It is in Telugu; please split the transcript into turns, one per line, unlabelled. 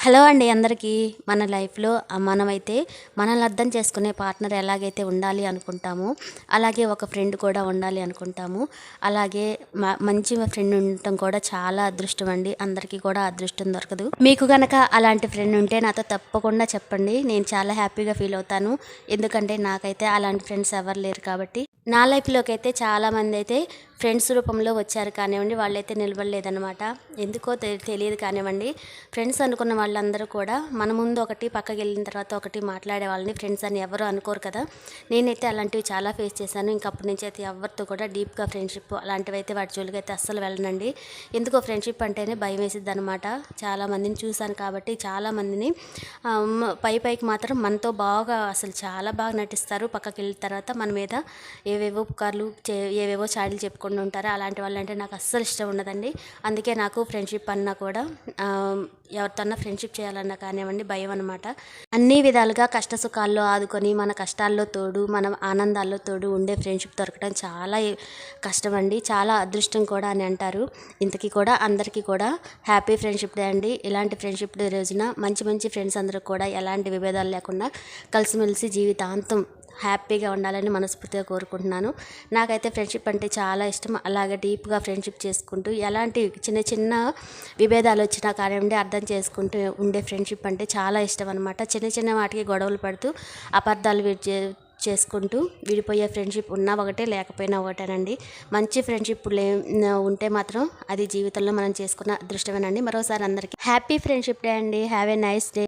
హలో అండి అందరికీ. మన లైఫ్లో మనమైతే మనల్ని అర్థం చేసుకునే పార్ట్నర్ ఎలాగైతే ఉండాలి అనుకుంటామో, అలాగే ఒక ఫ్రెండ్ కూడా ఉండాలి అనుకుంటాము. అలాగే మంచి ఫ్రెండ్ ఉండటం కూడా చాలా అదృష్టం అండి. అందరికీ కూడా అదృష్టం దొరకదు. మీకు కనుక అలాంటి ఫ్రెండ్ ఉంటే నాతో తప్పకుండా చెప్పండి. నేను చాలా హ్యాపీగా ఫీల్ అవుతాను. ఎందుకంటే నాకైతే అలాంటి ఫ్రెండ్స్ ఎవరు లేరు కాబట్టి. నా లైఫ్లోకి అయితే చాలామంది అయితే ఫ్రెండ్స్ రూపంలో వచ్చారు కానివ్వండి, వాళ్ళైతే నిలబడలేదన్నమాట. ఎందుకో తెలియదు కానివ్వండి. ఫ్రెండ్స్ అనుకున్న వాళ్ళందరూ కూడా మన ముందు ఒకటి, పక్కకి వెళ్ళిన తర్వాత ఒకటి మాట్లాడే వాళ్ళని ఫ్రెండ్స్ అని ఎవరు అనుకోరు కదా. నేనైతే అలాంటివి చాలా ఫేస్ చేశాను. ఇంకప్పటి నుంచి అయితే ఎవరితో కూడా డీప్గా ఫ్రెండ్షిప్ అలాంటివి అయితే వాటి జోలికి అయితే అస్సలు వెళ్ళనండి. ఎందుకో ఫ్రెండ్షిప్ అంటేనే భయం వేసిద్ది అనమాట. చాలామందిని చూశాను కాబట్టి. చాలామందిని పైకి మాత్రం మనతో బాగా అసలు చాలా బాగా నటిస్తారు. పక్కకి వెళ్ళిన తర్వాత మన మీద ఏవేవో పుకార్లు ఏవేవో చాడీలు చెప్పుకుంటూ ఉంటారు. అలాంటి వాళ్ళంటే నాకు అస్సలు ఇష్టం ఉండదండి. అందుకే నాకు ఫ్రెండ్షిప్ అన్నా కూడా ఎవరితోన్నా ఫ్రెండ్షిప్ చేయాలన్నా కానివ్వండి భయం అనమాట. అన్ని విధాలుగా కష్ట సుఖాల్లో ఆదుకొని, మన కష్టాల్లో తోడు, మన ఆనందాల్లో తోడు ఉండే ఫ్రెండ్షిప్ దొరకడం చాలా కష్టం అండి. చాలా అదృష్టం కూడా అని అంటారు. ఇంతకీ కూడా అందరికీ కూడా హ్యాపీ ఫ్రెండ్షిప్ డే అండి. ఇలాంటి ఫ్రెండ్షిప్ డే రోజున మంచి మంచి ఫ్రెండ్స్ అందరూ కూడా ఎలాంటి విభేదాలు లేకుండా కలిసిమెలిసి జీవితాంతం హ్యాపీగా ఉండాలని మనస్ఫూర్తిగా కోరుకుంటున్నాను. నాకైతే ఫ్రెండ్షిప్ అంటే చాలా ఇష్టం. అలాగే డీప్గా ఫ్రెండ్షిప్ చేసుకుంటూ ఎలాంటి చిన్న చిన్న విభేదాలు వచ్చినా కానివ్వండి అర్థం చేసుకుంటూ ఉండే ఫ్రెండ్షిప్ అంటే చాలా ఇష్టం అనమాట. చిన్న చిన్న వాటికి గొడవలు పడుతూ అపార్థాలు చేసుకుంటూ విడిపోయే ఫ్రెండ్షిప్ ఉన్నా ఒకటే, లేకపోయినా ఒకటేనండి. మంచి ఫ్రెండ్షిప్ ఉంటే మాత్రం అది జీవితంలో మనం చేసుకున్న అదృష్టమేనండి. మరోసారి అందరికీ హ్యాపీ ఫ్రెండ్షిప్ డే అండి. Have a nice day.